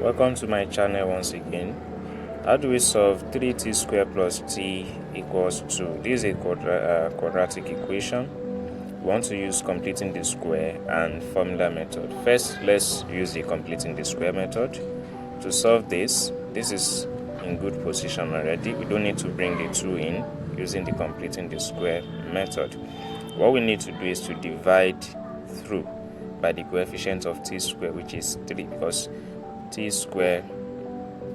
Welcome to my channel once again. How do we solve 3t squared plus t equals 2? This is a quadratic equation. We want to use completing the square and formula method. First, let's use the completing the square method. To solve this is in good position already. We don't need to bring the 2 in using the completing the square method. What we need to do is to divide through by the coefficient of t squared, which is 3, because t squared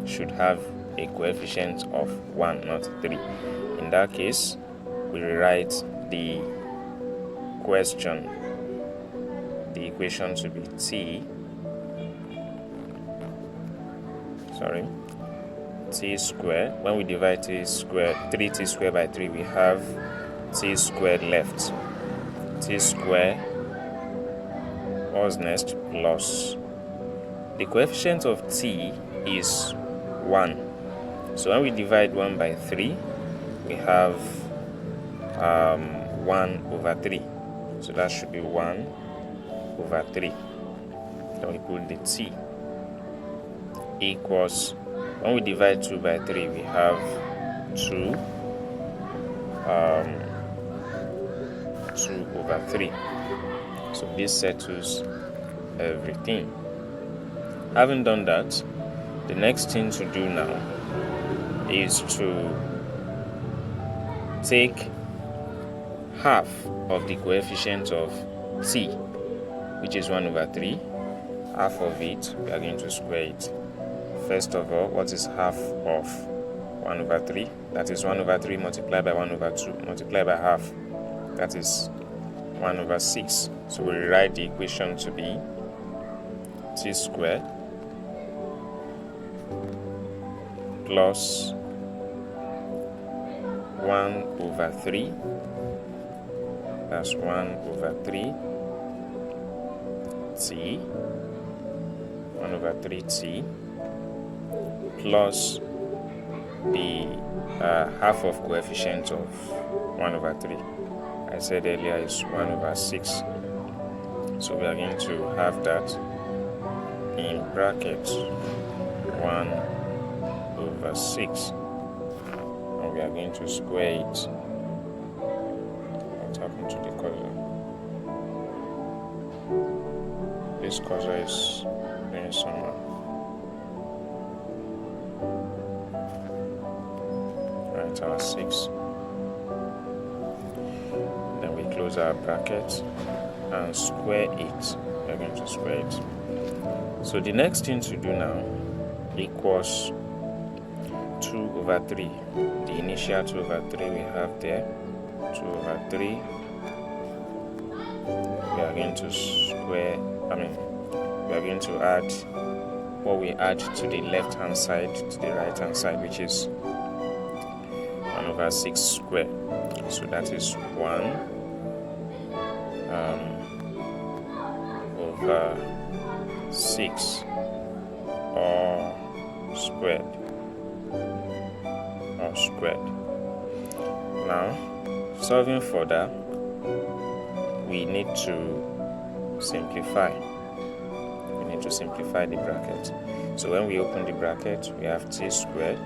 should have a coefficient of 1, not 3. In that case, we rewrite the equation to be t squared. When we divide 3t squared by 3, we have t squared left. T squared, what's next? Plus. The coefficient of t is 1. So when we divide 1 by 3, we have 1 over 3. So that should be 1 over 3. Then we put the t equals, when we divide 2 by 3, we have 2 over 3. So this settles everything. Having done that, the next thing to do now is to take half of the coefficient of t, which is 1 over 3. Half of it, we are going to square it. First of all, what is half of 1 over 3? That is 1 over 3 multiplied by 1 over 2 multiplied by half. That is 1 over 6. So we rewrite the equation to be t squared plus 1 over 3, that's 1 over 3 t, 1 over 3 t, plus the half of coefficient of 1 over 3. I said earlier is 1 over 6. So we are going to have that in brackets 1 over 6, and we are going to square it. What happened to the cursor? This cursor is doing somewhere. Right, our 6. Then we close our bracket and square it. We are going to square it. So the next thing to do now equals 2 over 3. The initial 2 over 3 we have there. 2 over 3. We are going to we are going to add what we add to the left hand side to the right hand side, which is 1 over 6 squared. So that is 1 over 6 or squared. Now, solving further, we need to simplify. We need to simplify the bracket. So when we open the bracket, we have t squared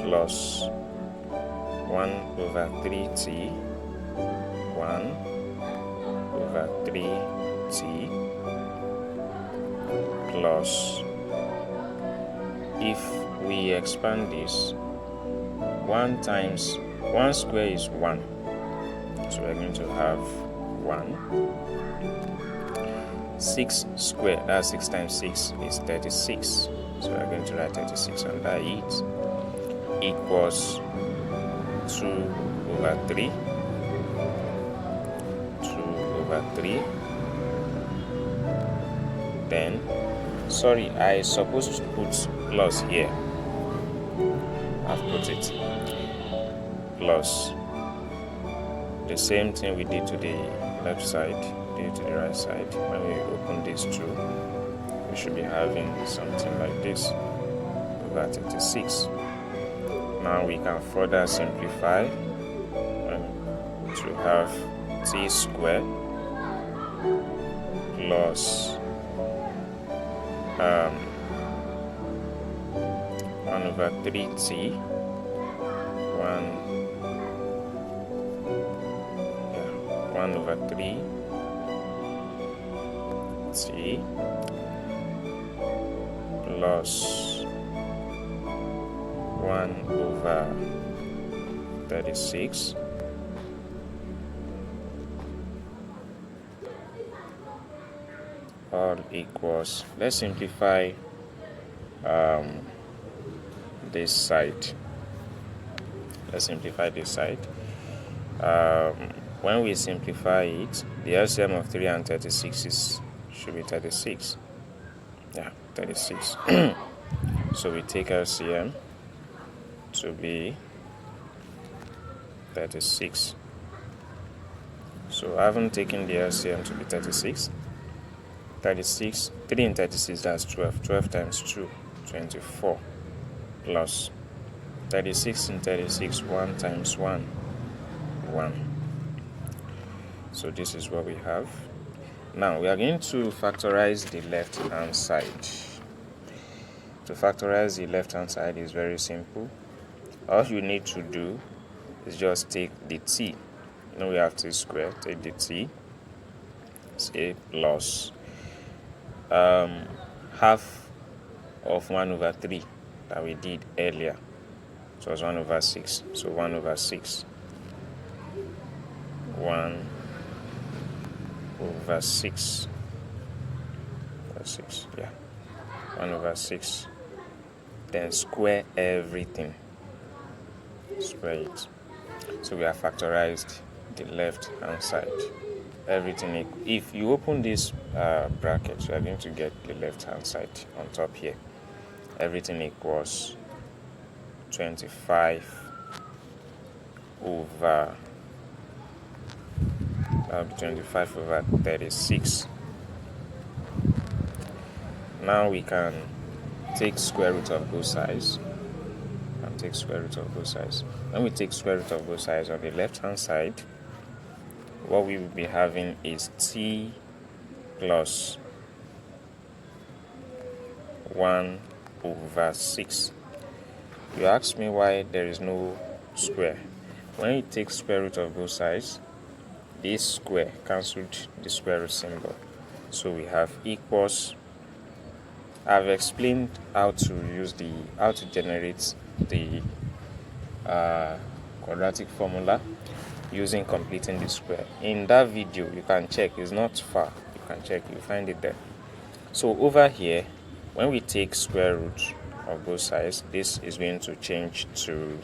plus 1 over 3t, 1 over 3t plus, if we expand this, 1 times 1 square is 1. So we're going to have 1. 6 square, that's 6 times 6 is 36. So we're going to write 36 under it, equals 2 over 3. 2 over 3. Then, sorry, I supposed to put plus here. I've put it. Plus the same thing we did to the left side, did to the right side. When we open these two, we should be having something like this over 36. Now we can further simplify to have t squared plus 1 over 3t 1 over 3 t plus 1 over 36 all equals, let's simplify this side. Let's simplify this side. When we simplify it, the LCM of 3 and 36 should be 36. Yeah, 36. So we take LCM to be 36. So I haven't taken the LCM to be 36. 36, 3 and 36, that's 12. 12 times 2, 24. Plus 36 and 36, 1 times 1, 1. So this is what we have. Now we are going to factorize the left hand side. To factorize the left hand side is very simple. All you need to do is just take the t. You know we have t squared. Take the t. Say plus half of 1 over 3 that we did earlier. So it was 1 over 6. So 1 over 6. 1 over 6. 6, yeah. 1 over 6. Then square everything. Square it. So we have factorized the left hand side. Everything. If you open this bracket, you are going to get the left hand side on top here. Everything equals 25 over 25 over 36. Now we can take square root of both sides. When we take square root of both sides on the left hand side, what we will be having is t plus 1 over 6. You ask me why there is no square. When you take square root of both sides, this square cancelled the square root symbol. So we have equals. I've explained how to generate the quadratic formula using completing the square. In that video, you can check. It's not far. You can check. You find it there. So over here, when we take square root of both sides, this is going to change to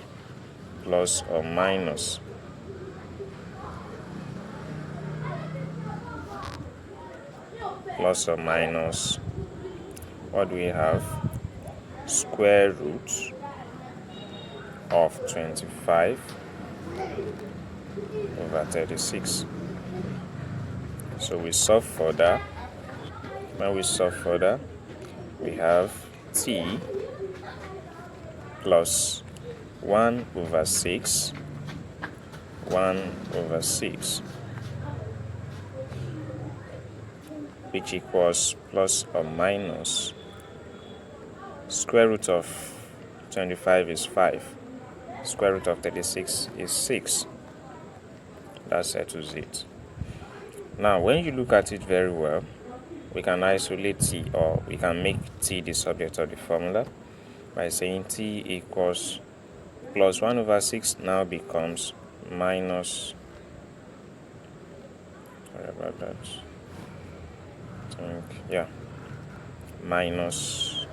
plus or minus. Plus or minus, what do we have? Square root of 25 over 36. So we solve further. When we solve further, we have t plus 1 over 6, 1 over 6, which equals plus or minus square root of 25 is 5, square root of 36 is 6. That settles it. Now when you look at it very well, we can isolate t, or we can make t the subject of the formula by saying t equals plus 1 over 6 now becomes minus, sorry about that, minus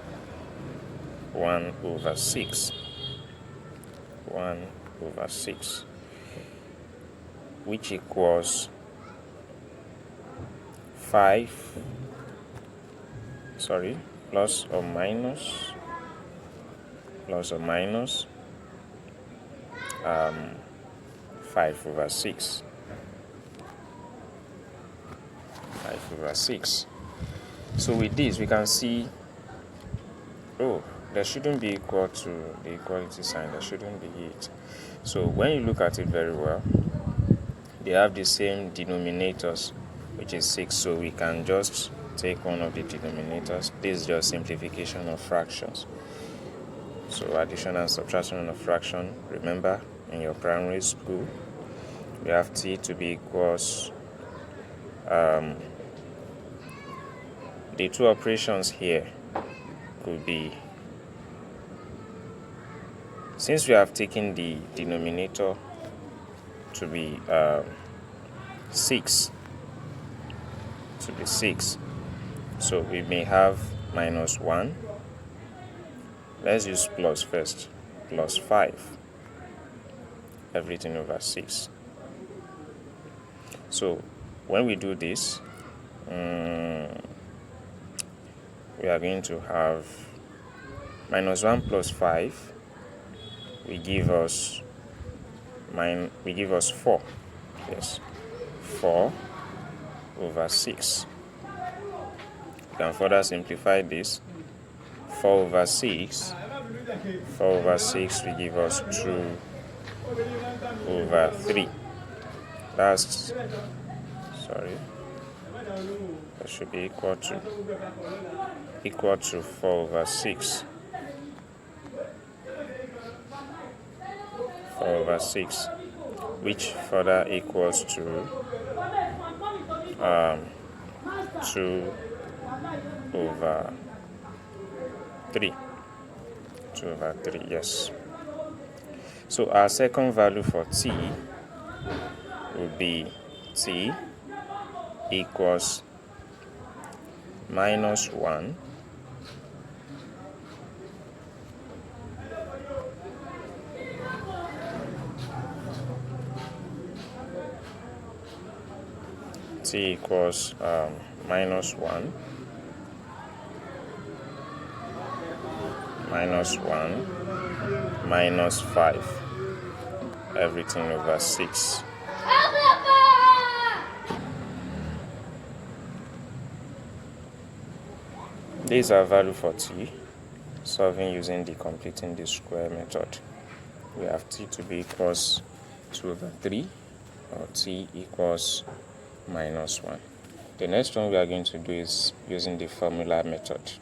1 over 6, 1 over 6, which equals 5, plus or minus 5 over 6. 5 over 6. So with this, we can see, there shouldn't be equal to the equality sign. There shouldn't be it. So when you look at it very well, they have the same denominators, which is 6. So we can just take one of the denominators. This is just simplification of fractions. So addition and subtraction of fraction, remember in your primary school, we have t to be equals the two operations here could be, since we have taken the denominator to be 6, so we may have minus 1. Let's use plus first, plus 5, everything over 6. So when we do this, we are going to have minus 1 plus 5 will give us 4. Yes, 4 over 6. You can further simplify this. 4 over 6 will give us 2 over 3. That should be equal to 4 over 6. 4 over 6, which further equals to 2 over 3. 2 over 3, yes. So our second value for t will be t equals minus 1 t equals minus 1 minus 5, everything over 6. This is our value for t, solving using the completing the square method. We have t to be equals 2 over 3, or t equals minus 1. The next one we are going to do is using the formula method.